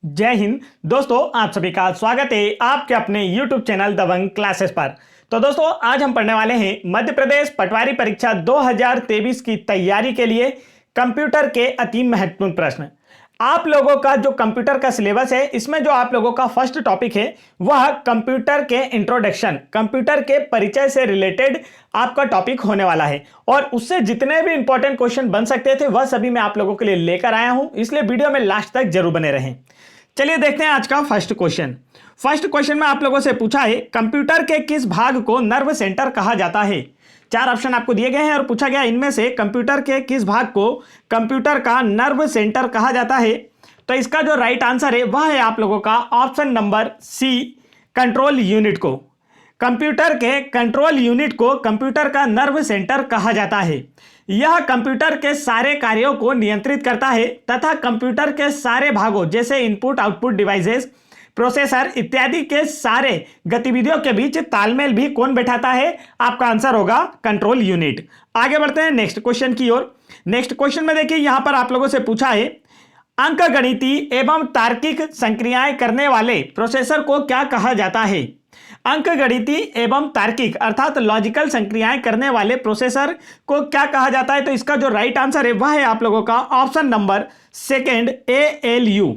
जय हिंद दोस्तों, आप सभी का स्वागत है आपके अपने YouTube चैनल दबंग क्लासेस पर। तो दोस्तों, आज हम पढ़ने वाले हैं मध्य प्रदेश पटवारी परीक्षा 2023 की तैयारी के लिए कंप्यूटर के अति महत्वपूर्ण प्रश्न। आप लोगों का जो कंप्यूटर का सिलेबस है, इसमें जो आप लोगों का फर्स्ट टॉपिक है वह कंप्यूटर के इंट्रोडक्शन, कंप्यूटर के परिचय से रिलेटेड आपका टॉपिक होने वाला है। और उससे जितने भी इंपॉर्टेंट क्वेश्चन बन सकते थे वह सभी मैं आप लोगों के लिए लेकर आया हूं, इसलिए वीडियो में लास्ट तक जरूर बने रहें। चलिए देखते हैं आज का फर्स्ट क्वेश्चन। फर्स्ट क्वेश्चन में आप लोगों से पूछा है कंप्यूटर के किस भाग को नर्व सेंटर कहा जाता है। चार ऑप्शन आपको दिए गए हैं और पूछा गया इनमें से कंप्यूटर के किस भाग को कंप्यूटर का नर्व सेंटर कहा जाता है। तो इसका जो राइट आंसर है वह है आप लोगों का option number C, control unit को। कंप्यूटर के कंट्रोल यूनिट को कंप्यूटर का नर्व सेंटर कहा जाता है। यह कंप्यूटर के सारे कार्यों को नियंत्रित करता है तथा कंप्यूटर के सारे भागों जैसे इनपुट आउटपुट डिवाइसेस, प्रोसेसर इत्यादि के सारे गतिविधियों के बीच तालमेल भी कौन बैठाता है? आपका आंसर होगा कंट्रोल यूनिट। आगे बढ़ते हैं नेक्स्ट क्वेश्चन की ओर। नेक्स्ट क्वेश्चन में देखिए यहां पर आप लोगों से पूछा है अंकगणितीय एवं तार्किक संक्रियाएं करने वाले प्रोसेसर को क्या कहा जाता है। अंकगणितीय एवं तार्किक अर्थात लॉजिकल संक्रियाएं करने वाले प्रोसेसर को क्या कहा जाता है। तो इसका जो राइट आंसर है वह है आप लोगों का option number second, ALU,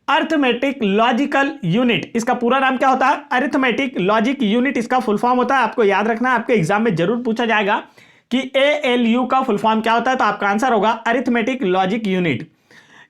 arithmetic logical unit. इसका पूरा नाम क्या होता है? अरिथमेटिक लॉजिक यूनिट इसका फुल फॉर्म होता है। आपको याद रखना है, आपके एग्जाम में जरूर पूछा जाएगा कि ALU का फुल फॉर्म क्या होता है। तो आपका आंसर होगा अरिथमेटिक लॉजिक यूनिट।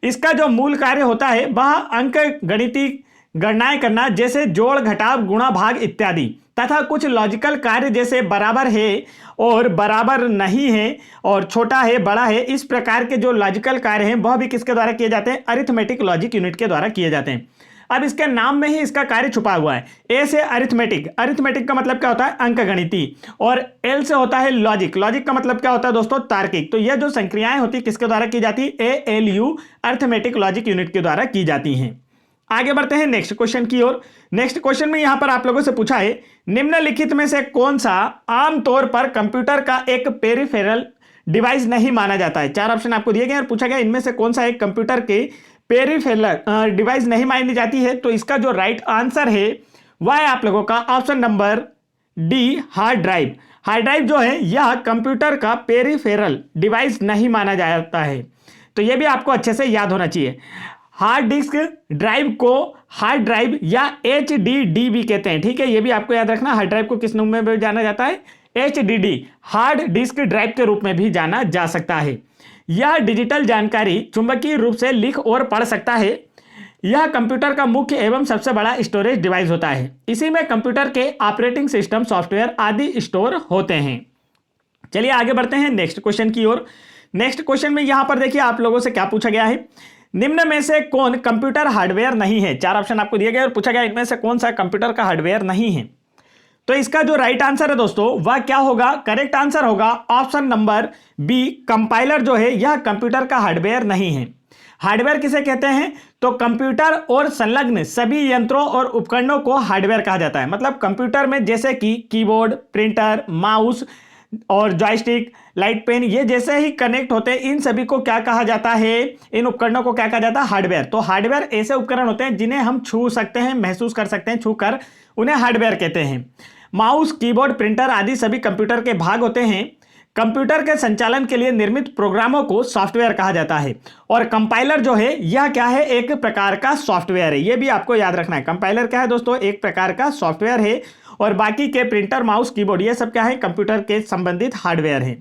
इसका जो मूल कार्य होता है वह अंक गणितीय गणनाएं करना जैसे जोड़ घटाव गुणा भाग इत्यादि, तथा कुछ लॉजिकल कार्य जैसे बराबर है और बराबर नहीं है और छोटा है बड़ा है, इस प्रकार के जो लॉजिकल कार्य हैं वह भी किसके द्वारा किए जाते हैं? अरिथमेटिक लॉजिक यूनिट के द्वारा किए जाते हैं। अब इसके नाम में ही इसका कार्य छुपा हुआ है। ए से अरिथमेटिक, अरिथमेटिक का मतलब क्या होता है? अंकगणितीय, और एल से होता है लॉजिक, लॉजिक का मतलब क्या होता है दोस्तों? तार्किक। तो यह जो संक्रियाएं होती है किसके द्वारा की जाती है? ALU अरिथमेटिक लॉजिक यूनिट के द्वारा की जाती हैं। आगे बढ़ते हैं नेक्स्ट क्वेश्चन की ओर। नेक्स्ट क्वेश्चन में यहां पर आप लोगों से पूछा है निम्नलिखित में से कौन सा आमतौर पर कंप्यूटर का एक पेरिफेरल डिवाइस नहीं माना जाता है। चार ऑप्शन आपको दिए गए और पूछा गया इनमें से कौन सा एक कंप्यूटर के पेरिफेरल डिवाइस नहीं मानी जाती है। तो इसका जो राइट आंसर है वह है आप लोगों का option number D, hard drive. Hard drive जो है यह कंप्यूटर का पेरिफेरल डिवाइस नहीं माना जाता है। तो यह भी आपको अच्छे से याद होना चाहिए। हार्ड डिस्क ड्राइव को हार्ड ड्राइव या HDD भी कहते हैं, ठीक है, ये भी आपको याद रखना। हार्ड ड्राइव को किस नाम में जाना जाता है? HDD, हार्ड डिस्क ड्राइव के रूप में भी जाना जा सकता है। यह डिजिटल जानकारी चुंबकीय रूप से लिख और पढ़ सकता है। यह कंप्यूटर का मुख्य एवं सबसे बड़ा स्टोरेज डिवाइस होता है। इसी में कंप्यूटर के ऑपरेटिंग सिस्टम, सॉफ्टवेयर आदि स्टोर होते हैं। चलिए आगे बढ़ते हैं नेक्स्ट क्वेश्चन की ओर। नेक्स्ट क्वेश्चन में यहां पर देखिए आप लोगों से क्या पूछा गया है, निम्न में से कौन कंप्यूटर हार्डवेयर नहीं है। चार ऑप्शन आपको दिए गए और पूछा गया इनमें से कौन सा कंप्यूटर का हार्डवेयर नहीं है। तो इसका जो राइट आंसर है दोस्तों वह क्या होगा? करेक्ट आंसर होगा ऑप्शन नंबर बी, कंपाइलर जो है यह कंप्यूटर का हार्डवेयर नहीं है। हार्डवेयर किसे कहते हैं? तो कंप्यूटर और संलग्न सभी यंत्रों और उपकरणों को हार्डवेयर कहा जाता है। मतलब कंप्यूटर में जैसे कि कीबोर्ड, प्रिंटर, माउस और जॉयस्टिक, लाइट पेन, ये जैसे ही कनेक्ट होते हैं इन सभी को क्या कहा जाता है? इन उपकरणों को क्या कहा जाता है? हार्डवेयर। तो हार्डवेयर ऐसे उपकरण होते हैं जिन्हें हम छू सकते हैं, महसूस कर सकते हैं, छू कर, उन्हें हार्डवेयर कहते हैं। माउस, कीबोर्ड, प्रिंटर आदि सभी कंप्यूटर के भाग होते हैं। कंप्यूटर के संचालन के लिए निर्मित प्रोग्रामों को सॉफ्टवेयर कहा जाता है। और कंपाइलर जो है यह क्या है? एक प्रकार का सॉफ्टवेयर है। यह भी आपको याद रखना है। कंपाइलर क्या है दोस्तों? एक प्रकार का सॉफ्टवेयर है। और बाकी के प्रिंटर, माउस, कीबोर्ड ये सब क्या है? कंप्यूटर के संबंधित हार्डवेयर है।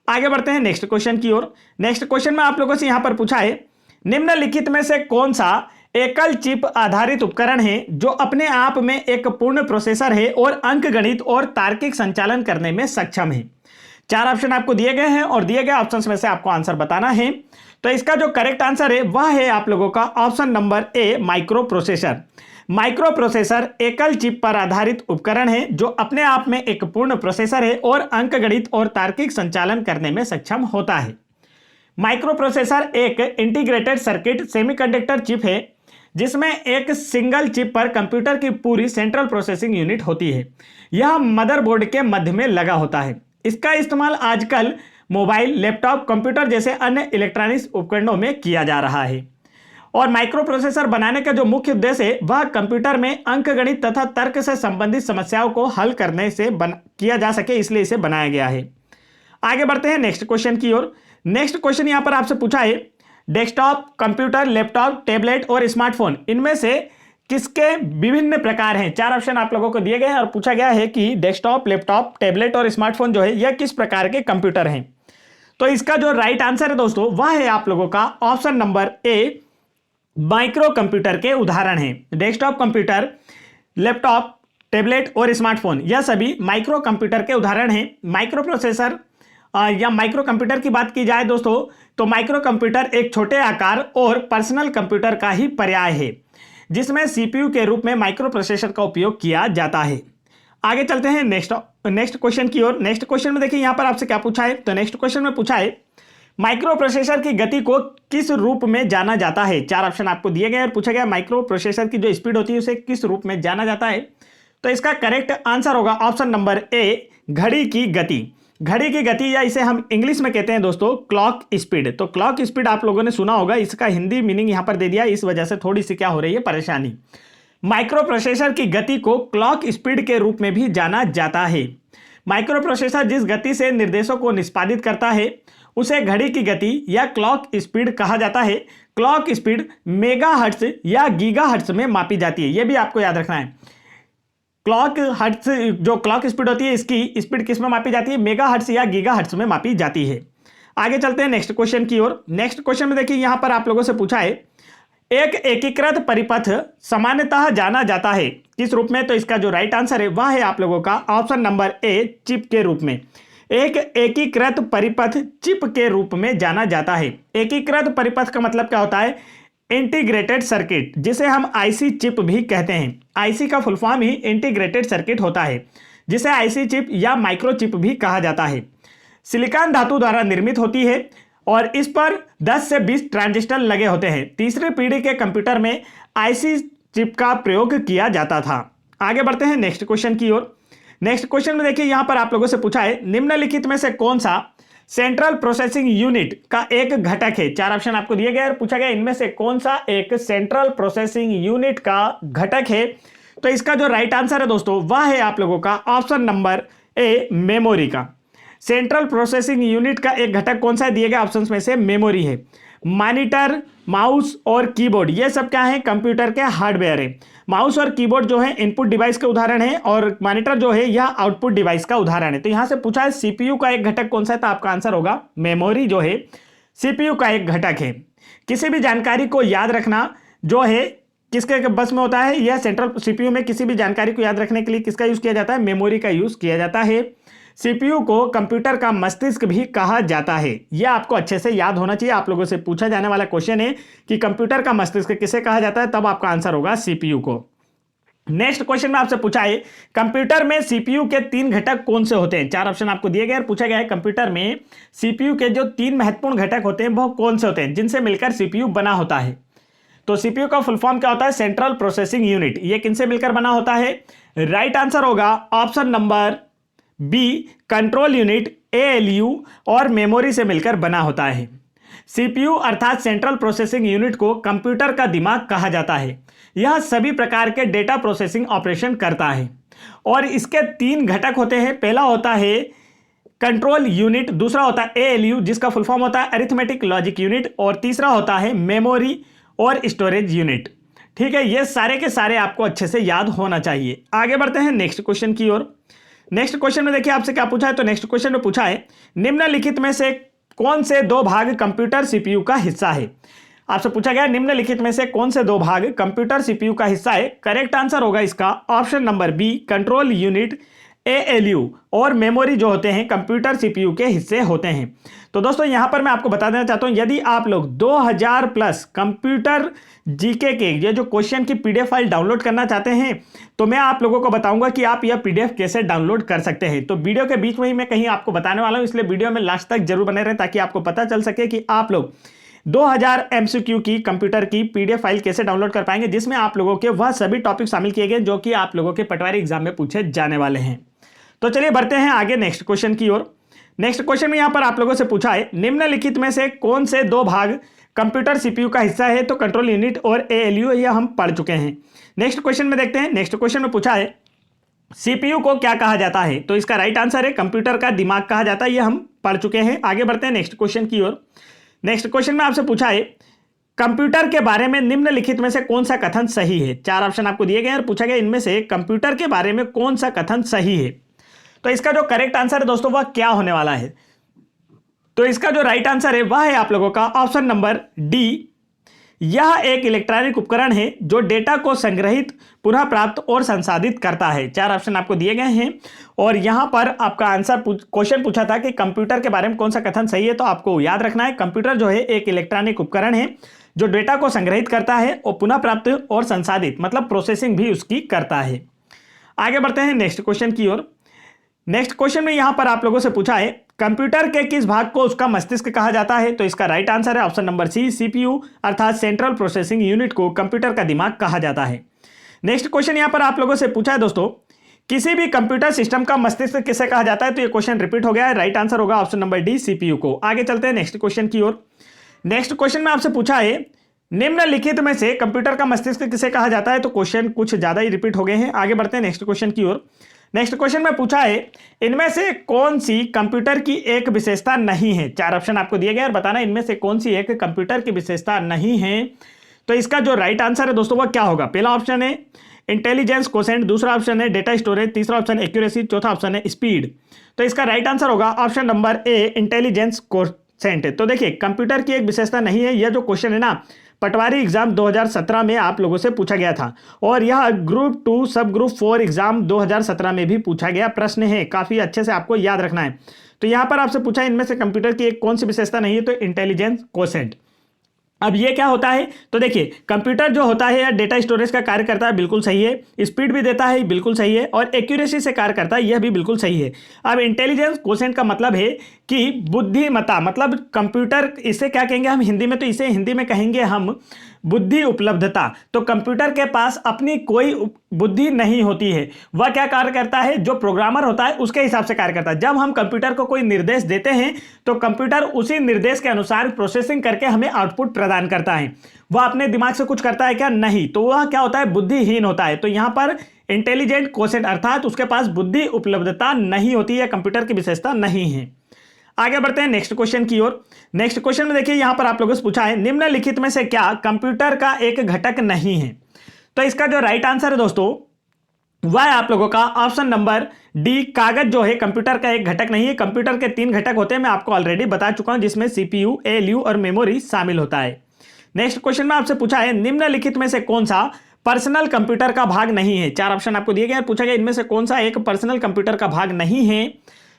आगे बढ़ते हैं नेक्स्ट क्वेश्चन की ओर। नेक्स्ट क्वेश्चन में आप लोगों से यहां पर पूछा है निम्नलिखित में से कौन सा एकल चिप आधारित उपकरण है जो अपने आप में एक पूर्ण प्रोसेसर है और अंकगणित और तार्किक संचालन करने में सक्षम है। चार ऑप्शन आपको दिए गए हैं और दिए गए ऑप्शंस में से आपको आंसर बताना है। तो इसका जो करेक्ट आंसर है वह है आप लोगों का option number A, micro processor. Micro processor एकल चिप पर आधारित उपकरण है जो अपने आप में एक पूर्ण प्रोसेसर है और अंकगणित और तार्किक संचालन करने में सक्षम होता है। माइक्रो प्रोसेसर एक इंटीग्रेटेड सर्किट सेमीकंडक्टर चिप है जिसमें एक सिंगल चिप पर कंप्यूटर की पूरी सेंट्रल प्रोसेसिंग यूनिट होती है। यह मदरबोर्ड के मध्य में लगा होता है। इसका इस्तेमाल आजकल मोबाइल, लैपटॉप, कंप्यूटर जैसे अन्य इलेक्ट्रॉनिक्स उपकरणों में किया जा रहा है। और माइक्रो प्रोसेसर बनाने का जो मुख्य उद्देश्य है वह कंप्यूटर में अंकगणित तथा तर्क से संबंधित समस्याओं को हल करने से किया जा सके, इसलिए इसे बनाया गया है। आगे बढ़ते हैं नेक्स्ट क्वेश्चन की ओर। नेक्स्ट क्वेश्चन यहां पर आपसे पूछा है, डेस्कटॉप, कंप्यूटर, लैपटॉप, टैबलेट और स्मार्टफोन इनमें से किसके विभिन्न प्रकार हैं? 4 ऑप्शन आप लोगों को दिए गए हैं और पूछा गया है कि डेस्कटॉप, लैपटॉप, टैबलेट और स्मार्टफोन जो है यह किस प्रकार के कंप्यूटर हैं। तो इसका जो राइट आंसर है दोस्तों वह है आप लोगों का option number A, micro computer के उदाहरण हैं। डेस्कटॉप कंप्यूटर, लैपटॉप, टैबलेट और स्मार्टफोन यह सभी माइक्रो कंप्यूटर के उदाहरण हैं। माइक्रो प्रोसेसर या माइक्रो कंप्यूटर की बात की जाए दोस्तों तो माइक्रो कंप्यूटर एक छोटे आकार और पर्सनल कंप्यूटर का ही पर्याय है जिसमें सीपीयू के रूप में माइक्रो प्रोसेसर का उपयोग किया जाता है। आगे चलते हैं नेक्स्ट क्वेश्चन की ओर। नेक्स्ट क्वेश्चन में देखिए यहां पर आपसे क्या पूछा है। तो नेक्स्ट क्वेश्चन में पूछा है, माइक्रो प्रोसेसर की गति को किस रूप में जाना जाता है? 4 ऑप्शन आपको दिए गए और पूछा गया माइक्रो प्रोसेसर की जो स्पीड होती है उसे किस रूप में जाना जाता है। तो इसका करेक्ट आंसर होगा ऑप्शन नंबर ए, घड़ी की गति। घड़ी की गति या इसे हम इंग्लिश में कहते हैं दोस्तों क्लॉक स्पीड। तो क्लॉक स्पीड आप लोगों ने सुना होगा, इसका हिंदी मीनिंग यहां पर दे दिया, इस वजह से थोड़ी सी क्या हो रही है परेशानी। माइक्रो प्रोसेसर की गति को क्लॉक स्पीड के रूप में भी जाना जाता है। माइक्रो प्रोसेसर जिस गति से निर्देशों को निष्पादित करता है उसे घड़ी की गति या क्लॉक स्पीड कहा जाता है। क्लॉक स्पीड मेगाहर्ट्ज या गीगाहर्ट्ज में मापी जाती है, यह भी आपको याद रखना है। जो क्लॉक स्पीड होती है इसकी स्पीड किस में मापी जाती है? मेगाहर्ट्ज या गीगाहर्ट्ज में मापी जाती है। आगे चलते हैं नेक्स्ट क्वेश्चन की ओर। नेक्स्ट क्वेश्चन में देखिए यहां पर आप लोगों से पूछा है, एक एकीकृत परिपथ सामान्यतः जाना जाता है किस रूप में? तो इसका जो राइट आंसर है वह है आप लोगों का ऑप्शन नंबर ए, चिप के रूप में। एक एकीकृत परिपथ चिप के रूप में जाना जाता है। एकीकृत परिपथ का मतलब क्या होता है? इंटीग्रेटेड सर्किट, जिसे हम आईसी चिप भी कहते हैं। आईसी का फुल फॉर्म ही इंटीग्रेटेड सर्किट होता है, जिसे आईसी चिप या माइक्रो चिप भी कहा जाता है। सिलिकॉन धातु द्वारा निर्मित होती है और इस पर 10 से 20 ट्रांजिस्टर लगे होते हैं। तीसरी पीढ़ी के कंप्यूटर में आईसी चिप का प्रयोग किया जाता था। आगे बढ़ते हैं नेक्स्ट क्वेश्चन की ओर। नेक्स्ट क्वेश्चन में देखिए यहां पर आप लोगों से पूछा है, निम्नलिखित में से कौन सा सेंट्रल प्रोसेसिंग यूनिट का एक घटक है? 4 ऑप्शन आपको दिए गए और पूछा गया इनमें से कौन सा एक सेंट्रल प्रोसेसिंग यूनिट का घटक है। तो इसका जो राइट आंसर है दोस्तों वह है आप लोगों का ऑप्शन नंबर ए, मेमोरी का। सेंट्रल प्रोसेसिंग यूनिट का एक घटक कौन सा है? दिए गए ऑप्शंस में से मेमोरी है। मॉनिटर, माउस और कीबोर्ड ये सब क्या है? कंप्यूटर के हार्डवेयर है। माउस और कीबोर्ड जो है इनपुट डिवाइस के उदाहरण है और मॉनिटर जो है यह आउटपुट डिवाइस का उदाहरण है। तो यहां से पूछा है सीपीयू का एक घटक कौन सा है? तो आपका आंसर होगा मेमोरी जो है सीपीयू का एक घटक है। किसी भी जानकारी को याद रखना जो है किसके बस में होता है? यह सेंट्रल सीपीयू में किसी भी जानकारी को याद रखने के लिए किसका यूज किया जाता है? मेमोरी का यूज किया जाता है। सीपीयू को कंप्यूटर का मस्तिष्क भी कहा जाता है, यह आपको अच्छे से याद होना चाहिए। आप लोगों से पूछा जाने वाला क्वेश्चन है कि कंप्यूटर का मस्तिष्क किसे कहा जाता है, तब आपका आंसर होगा सीपीयू को। नेक्स्ट क्वेश्चन में आपसे पूछा है, कंप्यूटर में सीपीयू के 3 घटक कौन से होते हैं? 4 ऑप्शन आपको दिए गए और पूछा गया है कंप्यूटर में सीपीयू के जो 3 महत्वपूर्ण घटक होते हैं वो कौन से होते हैं जिनसे मिलकर सीपीयू बना होता है। तो सीपीयू का फुल फॉर्म क्या होता है? Central processing unit. ये किनसे मिलकर बना होता है? राइट आंसर होगा option number B, control unit, ALU और मेमोरी से मिलकर बना होता है। सीपीयू अर्थात सेंट्रल प्रोसेसिंग यूनिट को कंप्यूटर का दिमाग कहा जाता है। यह सभी प्रकार के डेटा प्रोसेसिंग ऑपरेशन करता है और इसके 3 घटक होते हैं। पहला होता है कंट्रोल यूनिट, दूसरा होता है एएलयू जिसका फुल फॉर्म होता है अरिथमेटिक लॉजिक यूनिट और तीसरा होता है मेमोरी और स्टोरेज यूनिट। ठीक है, ये सारे के सारे आपको अच्छे से याद होना चाहिए। आगे बढ़ते हैं नेक्स्ट क्वेश्चन की ओर। नेक्स्ट क्वेश्चन में देखिए आपसे क्या पूछा है। तो नेक्स्ट क्वेश्चन में पूछा है, निम्नलिखित में से कौन से 2 भाग कंप्यूटर सीपीयू का हिस्सा है? आपसे पूछा गया निम्नलिखित में से कौन से 2 भाग कंप्यूटर सीपीयू का हिस्सा है। करेक्ट आंसर होगा इसका option number B, control unit, ALU और मेमोरी जो होते हैं कंप्यूटर सीपीयू के हिस्से होते हैं। तो दोस्तों यहां पर मैं आपको बता देना चाहता हूं, यदि आप लोग 2000 प्लस कंप्यूटर जीके के ये जो क्वेश्चन की पीडीएफ फाइल डाउनलोड करना चाहते हैं तो मैं आप लोगों को बताऊंगा कि आप यह पीडीएफ कैसे डाउनलोड कर सकते हैं। तो वीडियो के बीच में ही मैं कहीं आपको बताने वाला हूं, इसलिए वीडियो में लास्ट तक जरूर बने रहें ताकि आपको पता चल सके कि आप लोग 2000 एमसीक्यू की कंप्यूटर की पीडीएफ फाइल कैसे डाउनलोड कर पाएंगे, जिसमें आप लोगों के वह सभी टॉपिक शामिल किए गए जो कि आप लोगों के पटवारी एग्जाम में पूछे जाने वाले हैं। तो चलिए बढ़ते हैं आगे नेक्स्ट क्वेश्चन की ओर। नेक्स्ट क्वेश्चन में यहां पर आप लोगों से पूछा है, निम्नलिखित में से कौन से 2 भाग कंप्यूटर सीपीयू का हिस्सा है, तो कंट्रोल यूनिट और एएलयू ये हम पढ़ चुके हैं। नेक्स्ट क्वेश्चन में देखते हैं। नेक्स्ट क्वेश्चन में पूछा है सीपीयू को क्या कहा जाता है, तो इसका राइट आंसर है कंप्यूटर का दिमाग कहा जाता है, ये हम पढ़ चुके हैं। आगे बढ़ते हैं नेक्स्ट क्वेश्चन की ओर। नेक्स्ट क्वेश्चन में आपसे पूछा है कंप्यूटर के बारे में निम्नलिखित में से कौन सा कथन सही है। 4 ऑप्शन आपको दिए गए हैं और पूछा गया इनमें से कंप्यूटर के बारे में कौन सा कथन सही है। तो इसका जो करेक्ट आंसर है दोस्तों वह क्या होने वाला है, तो इसका जो राइट आंसर है वह है आप लोगों का ऑप्शन नंबर डी। यह एक इलेक्ट्रॉनिक उपकरण है जो डेटा को संग्रहित, पुनः प्राप्त और संसाधित करता है। 4 ऑप्शन आपको दिए गए हैं और यहां पर आपका आंसर क्वेश्चन पूछा था कि कंप्यूटर के बारे में कौन सा कथन सही है, तो आपको याद रखना है कंप्यूटर जो है एक इलेक्ट्रॉनिक उपकरण है जो डेटा को संग्रहित करता है और पुनः प्राप्त और संसाधित मतलब प्रोसेसिंग भी उसकी करता है। आगे बढ़ते हैं नेक्स्ट क्वेश्चन की ओर। नेक्स्ट क्वेश्चन में यहां पर आप लोगों से पूछा है कंप्यूटर के किस भाग को उसका मस्तिष्क कहा जाता है, तो इसका राइट आंसर है ऑप्शन नंबर सी, सीपीयू अर्थात सेंट्रल प्रोसेसिंग यूनिट को कंप्यूटर का दिमाग कहा जाता है। नेक्स्ट क्वेश्चन यहां पर आप लोगों से पूछा है दोस्तों किसी भी कंप्यूटर सिस्टम का मस्तिष्क किसे कहा जाता है, तो ये क्वेश्चन रिपीट हो गया है, राइट आंसर होगा ऑप्शन नंबर डी, सीपीयू को। आगे चलते हैं नेक्स्ट क्वेश्चन की ओर। नेक्स्ट क्वेश्चन में आपसे पूछा है निम्नलिखित में से कंप्यूटर का मस्तिष्क किसे कहा जाता है, तो क्वेश्चन कुछ ज्यादा ही रिपीट हो गए हैं। आगे बढ़ते हैं नेक्स्ट क्वेश्चन की ओर। नेक्स्ट क्वेश्चन में पूछा है इनमें से कौन सी कंप्यूटर की एक विशेषता नहीं है। 4 ऑप्शन आपको दिए गए और बताना इनमें से कौन सी एक कंप्यूटर की विशेषता नहीं है। तो इसका जो राइट आंसर है दोस्तों वह क्या होगा। पहला ऑप्शन है इंटेलिजेंस कोसेंट, दूसरा ऑप्शन है डेटा स्टोरेज, तीसरा ऑप्शन एक्यूरेसी, चौथा ऑप्शन है स्पीड। तो इसका राइट आंसर होगा option number A, intelligence quotient. तो देखिए कंप्यूटर की एक विशेषता नहीं है, यह जो क्वेश्चन है ना पटवारी एग्जाम 2017 में आप लोगों से पूछा गया था और यह ग्रुप 2 सब ग्रुप 4 एग्जाम 2017 में भी पूछा गया प्रश्न है, काफी अच्छे से आपको याद रखना है। तो यहां पर आपसे पूछा इनमें से कंप्यूटर की एक कौन सी विशेषता नहीं है, तो इंटेलिजेंस कोसेंट। अब ये क्या होता है, तो देखिए कंप्यूटर जो होता है या डेटा स्टोरेज का कार्य करता है, बिल्कुल सही है, स्पीड भी देता है, बिल्कुल सही है, और एक्यूरेसी से कार्य करता है, यह भी बिल्कुल सही है। अब इंटेलिजेंस कोसेंट का मतलब है कि बुद्धिमत्ता, मतलब कंप्यूटर, इसे क्या कहेंगे हम हिंदी में, तो इसे हिंदी में कहेंगे हम बुद्धि उपलब्धता। तो कंप्यूटर के पास अपनी कोई बुद्धि नहीं होती है, वह क्या कार्य करता है, जो प्रोग्रामर होता है उसके हिसाब से कार्य करता है। जब हम कंप्यूटर को कोई निर्देश देते हैं तो कंप्यूटर उसी निर्देश के अनुसार प्रोसेसिंग करके हमें आउटपुट प्रदान करता है। वह अपने दिमाग से कुछ करता है क्या, नहीं, तो वह क्या होता है, बुद्धिहीन होता है। तो यहां पर इंटेलिजेंट कोसेंट अर्थात उसके पास बुद्धि उपलब्धता नहीं होती है, कंप्यूटर की विशेषता नहीं है। आगे बढ़ते हैं नेक्स्ट क्वेश्चन की ओर। नेक्स्ट क्वेश्चन में देखिए यहां पर आप लोगों से पूछा है निम्नलिखित में से क्या कंप्यूटर का एक घटक नहीं है। तो इसका जो राइट आंसर है दोस्तों वह है आप लोगों का ऑप्शन नंबर डी, कागज जो है कंप्यूटर का एक घटक नहीं है। कंप्यूटर के 3 घटक होते हैं, मैं आपको ऑलरेडी बता चुका हूं, जिसमें सीपीयू, एएलयू और मेमोरी शामिल होता है। नेक्स्ट क्वेश्चन में आपसे पूछा है निम्नलिखित में से कौन सा पर्सनल कंप्यूटर का भाग नहीं है। 4 ऑप्शन आपको दिए गए, पूछा गया इनमें से कौन सा एक पर्सनल कंप्यूटर का भाग नहीं है।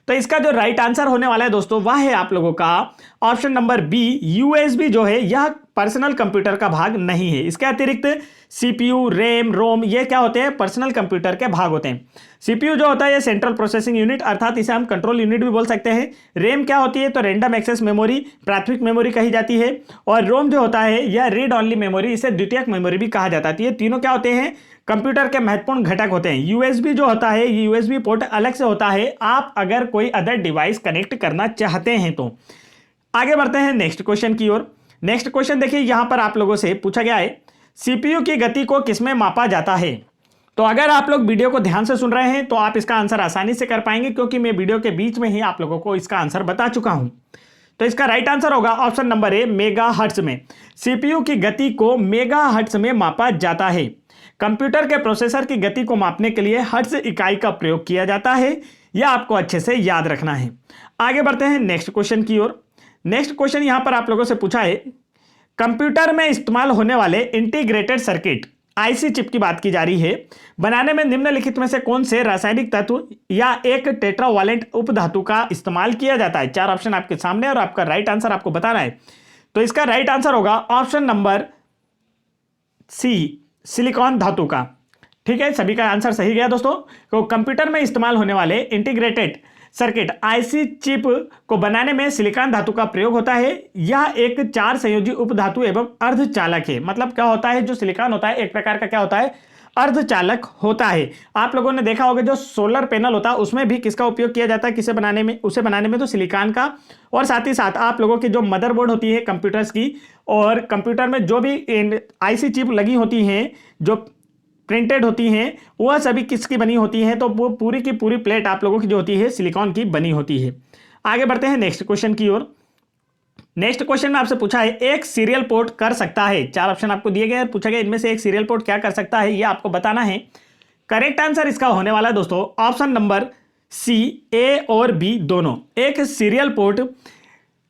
तो इसका जो राइट आंसर होने वाला है दोस्तों वह है आप लोगों का ऑप्शन नंबर बी, यूएसबी जो है यह पर्सनल कंप्यूटर का भाग नहीं है। इसके अतिरिक्त सीपीयू, रैम, रोम ये क्या होते हैं, पर्सनल कंप्यूटर के भाग होते हैं। सीपीयू जो होता है ये सेंट्रल प्रोसेसिंग यूनिट अर्थात इसे हम कंट्रोल यूनिट भी बोल सकते हैं। रैम क्या होती है, तो रैंडम एक्सेस मेमोरी, प्राथमिक मेमोरी कही जाती है। और रोम जो होता है यह रीड ऑनली मेमोरी, इसे द्वितीयक मेमोरी भी कहा जाता है। ये तीनों क्या होते हैं, कंप्यूटर के महत्वपूर्ण घटक होते हैं। यूएसबी जो होता है ये यूएसबी पोर्ट अलग से होता है, आप अगर कोई अदर डिवाइस कनेक्ट करना चाहते हैं तो। आगे बढ़ते हैं नेक्स्ट क्वेश्चन की ओर। नेक्स्ट क्वेश्चन देखिए यहां पर आप लोगों से पूछा गया है सीपीयू की गति को किसमें मापा जाता है। तो अगर आप लोग वीडियो को ध्यान से सुन रहे हैं तो आप इसका आंसर आसानी से कर पाएंगे, क्योंकि मैं वीडियो के बीच में ही आप लोगों को इसका आंसर बता चुका हूं। तो इसका राइट आंसर होगा option number A, mega hertz में। सीपीयू की गति को मेगा हर्ट्ज में मापा जाता है। कंप्यूटर के प्रोसेसर की गति को मापने के लिए हर्ट्ज इकाई का प्रयोग किया जाता है, यह आपको अच्छे से याद रखना है। आगे बढ़ते हैं नेक्स्ट क्वेश्चन की ओर। नेक्स्ट क्वेश्चन यहां पर आप लोगों से पूछा है कंप्यूटर में इस्तेमाल होने वाले इंटीग्रेटेड सर्किट आईसी चिप की बात की जा रही है, बनाने में निम्नलिखित में से कौन से रासायनिक तत्व या एक टेट्रावैलेंट उपधातु का इस्तेमाल किया जाता है। 4 ऑप्शन आपके सामने और आपका राइट आंसर आपको बताना है। तो इसका राइट आंसर होगा ऑप्शन नंबर सी, सिलिकॉन धातु का। ठीक है, सभी का आंसर सही गया दोस्तों। तो कंप्यूटर में इस्तेमाल होने वाले इंटीग्रेटेड सर्किट आईसी चिप को बनाने में सिलिकॉन धातु का प्रयोग होता है। यह एक 4 संयोजी उपधातु एवं अर्धचालक है। मतलब क्या होता है, जो सिलिकॉन होता है एक प्रकार का क्या होता है, अर्धचालक होता है। आप लोगों ने देखा होगा जो सोलर पैनल होता है उसमें भी किसका उपयोग किया जाता है, किसे बनाने में, उसे बनाने में तो सिलिकॉन का। और साथ ही साथ आप लोगों की जो मदरबोर्ड होती है कंप्यूटर्स की, और कंप्यूटर में जो भी आईसी चिप लगी होती हैं, जो प्रिंटेड होती हैं, वह सभी किसकी बनी होती हैं, तो वो पूरी की पूरी प्लेट आप लोगों की जो होती है सिलिकॉन की बनी होती है। आगे बढ़ते हैं नेक्स्ट क्वेश्चन की ओर। नेक्स्ट क्वेश्चन में आपसे पूछा है एक सीरियल पोर्ट कर सकता है, 4 ऑप्शन आपको दिए गए और पूछा गया इनमें से एक सीरियल पोर्ट क्या कर सकता है, ये आपको बताना है। करेक्ट आंसर इसका होने वाला है दोस्तों ऑप्शन नंबर सी, ए और बी दोनों। एक सीरियल पोर्ट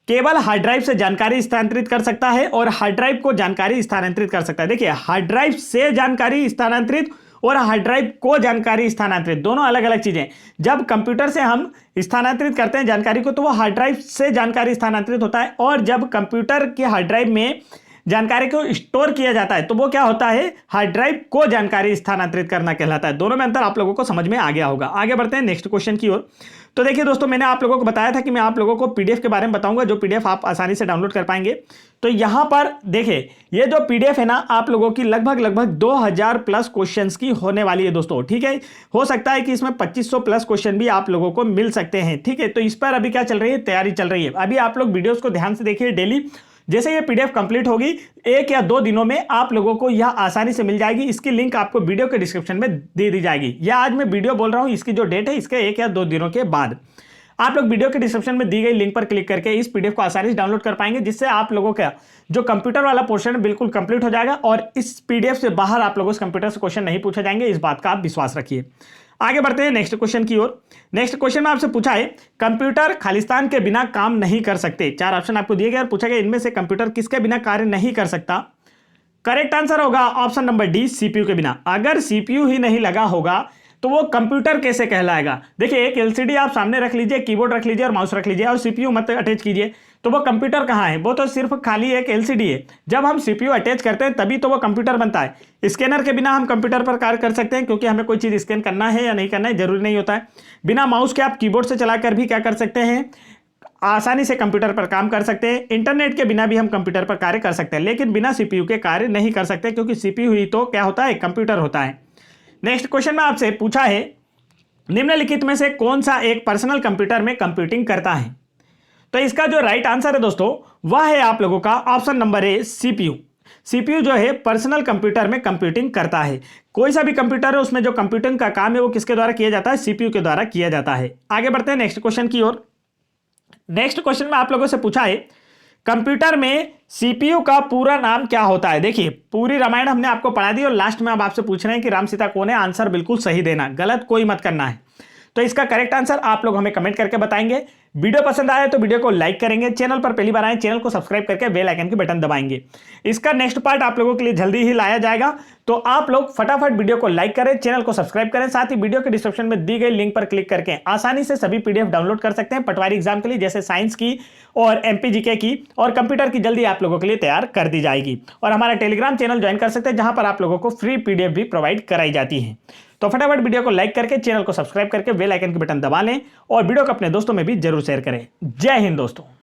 केवल हार्ड ड्राइव से जानकारी स्थानांतरित कर सकता है और हार्ड ड्राइव को जानकारी स्थानांतरित कर सकता है। देखिए, हार्ड ड्राइव से जानकारी स्थानांतरित और हार्ड ड्राइव को जानकारी स्थानांतरित दोनों अलग अलग चीजें। जब कंप्यूटर से हम स्थानांतरित करते हैं जानकारी को तो वो हार्ड ड्राइव से जानकारी स्थानांतरित होता है, और जब कंप्यूटर के हार्ड ड्राइव में जानकारी को स्टोर किया जाता है तो वो क्या होता है, हार्ड ड्राइव को जानकारी स्थानांतरित करना कहलाता है। दोनों में अंतर आप लोगों को समझ में आ गया होगा। आगे बढ़ते हैं नेक्स्ट क्वेश्चन की ओर। तो देखिए दोस्तों, मैंने आप लोगों को बताया था कि मैं आप लोगों को पीडीएफ के बारे में बताऊंगा, जो पीडीएफ आप आसानी से डाउनलोड कर पाएंगे। तो यहां पर देखिए, ये जो पीडीएफ है ना, आप लोगों की लगभग 2000 प्लस क्वेश्चंस की होने वाली है दोस्तों। ठीक है, हो सकता है कि इसमें 2500 प्लस क्वेश्चन भी आप लोगों को मिल सकते हैं। ठीक है, तो इस पर अभी क्या चल रही है, तैयारी चल रही है। अभी आप लोग वीडियोस को ध्यान से देखिए डेली। जैसे ये पीडीएफ कंप्लीट होगी 1 या 2 दिनों में आप लोगों को यह आसानी से मिल जाएगी। इसकी लिंक आपको वीडियो के डिस्क्रिप्शन में दे दी जाएगी। या आज मैं वीडियो बोल रहा हूं, इसकी जो डेट है इसके 1 या 2 दिनों के बाद आप लोग वीडियो के डिस्क्रिप्शन में दी गई लिंक पर क्लिक करके इस पीडीएफ को आसानी से डाउनलोड कर पाएंगे, जिससे आप लोगों का जो कंप्यूटर वाला पोर्शन है बिल्कुल कंप्लीट हो जाएगा और इस पीडीएफ से बाहर आप लोगों से कंप्यूटर से क्वेश्चन नहीं पूछे जाएंगे। इस बात का आप विश्वास रखिए। आगे बढ़ते हैं नेक्स्ट क्वेश्चन की ओर। नेक्स्ट क्वेश्चन में आपसे पूछा है कंप्यूटर खालिस्तान के बिना काम नहीं कर सकते। 4 ऑप्शन आपको दिए गए और पूछा गया इनमें से कंप्यूटर किसके बिना कार्य नहीं कर सकता। करेक्ट आंसर होगा ऑप्शन नंबर डी, सीपीयू के बिना। अगर सीपीयू ही नहीं लगा होगा तो वो कंप्यूटर कैसे कहलाएगा। देखिए, एक एलसीडी आप सामने रख लीजिए, कीबोर्ड रख लीजिए और माउस रख लीजिए और सीपीयू मत अटैच कीजिए, तो वो कंप्यूटर कहाँ है, वो तो सिर्फ खाली एक एलसीडी है। जब हम सीपीयू अटैच करते हैं तभी तो वो कंप्यूटर बनता है। स्कैनर के बिना हम कंप्यूटर पर कार्य कर सकते हैं, क्योंकि हमें कोई चीज़ स्कैन करना है या नहीं करना है जरूरी नहीं होता है। बिना माउस के आप कीबोर्ड से चलाकर भी क्या कर सकते हैं, आसानी से कंप्यूटर पर काम कर सकते हैं। इंटरनेट के बिना भी हम कंप्यूटर पर कार्य कर सकते हैं, लेकिन बिना सीपीयू के कार्य नहीं कर सकते, क्योंकि सीपीयू ही तो क्या होता है, कंप्यूटर होता है। नेक्स्ट क्वेश्चन में आपसे पूछा है निम्नलिखित में से कौन सा एक पर्सनल कंप्यूटर में कंप्यूटिंग करता है। तो इसका जो राइट आंसर है दोस्तों वह है आप लोगों का option number A, CPU. CPU जो है पर्सनल कंप्यूटर में कंप्यूटिंग करता है। कोई सा भी कंप्यूटर है उसमें जो कंप्यूटिंग का काम है वो किसके द्वारा किया जाता है, सीपीयू के द्वारा किया जाता है। आगे बढ़ते हैं नेक्स्ट क्वेश्चन की ओर। नेक्स्ट क्वेश्चन में आप लोगों से पूछा है कंप्यूटर में सीपीयू का पूरा नाम क्या होता है। देखिए, पूरी रामायण हमने आपको पढ़ा दी और लास्ट में अब आपसे पूछ रहे हैं कि राम सीता कौन है। आंसर बिल्कुल सही देना, गलत कोई मत करना है। तो इसका करेक्ट आंसर आप लोग हमें कमेंट करके बताएंगे। वीडियो पसंद आए तो वीडियो को लाइक करेंगे, चैनल पर पहली बार आए चैनल को सब्सक्राइब करके बेल आइकन की बटन दबाएंगे। इसका नेक्स्ट पार्ट आप लोगों के लिए जल्दी ही लाया जाएगा, तो आप लोग फटाफट वीडियो को लाइक करें, चैनल को सब्सक्राइब करें, साथ ही वीडियो के डिस्क्रिप्शन में दी गई लिंक पर क्लिक करके आसानी से सभी पीडीएफ डाउनलोड कर सकते हैं पटवारी एग्जाम के लिए, जैसे साइंस की और एमपीजीके की और कंप्यूटर की जल्दी आप लोगों के लिए तैयार कर दी जाएगी। और हमारा टेलीग्राम चैनल ज्वाइन कर सकते हैं, जहां पर आप लोगों को फ्री पीडीएफ भी प्रोवाइड कराई जाती है। तो फटाफट वीडियो को लाइक करके चैनल को सब्सक्राइब करके बेल आइकन के बटन दबा लें और वीडियो को अपने दोस्तों में भी जरूर शेयर करें। जय हिंद दोस्तों।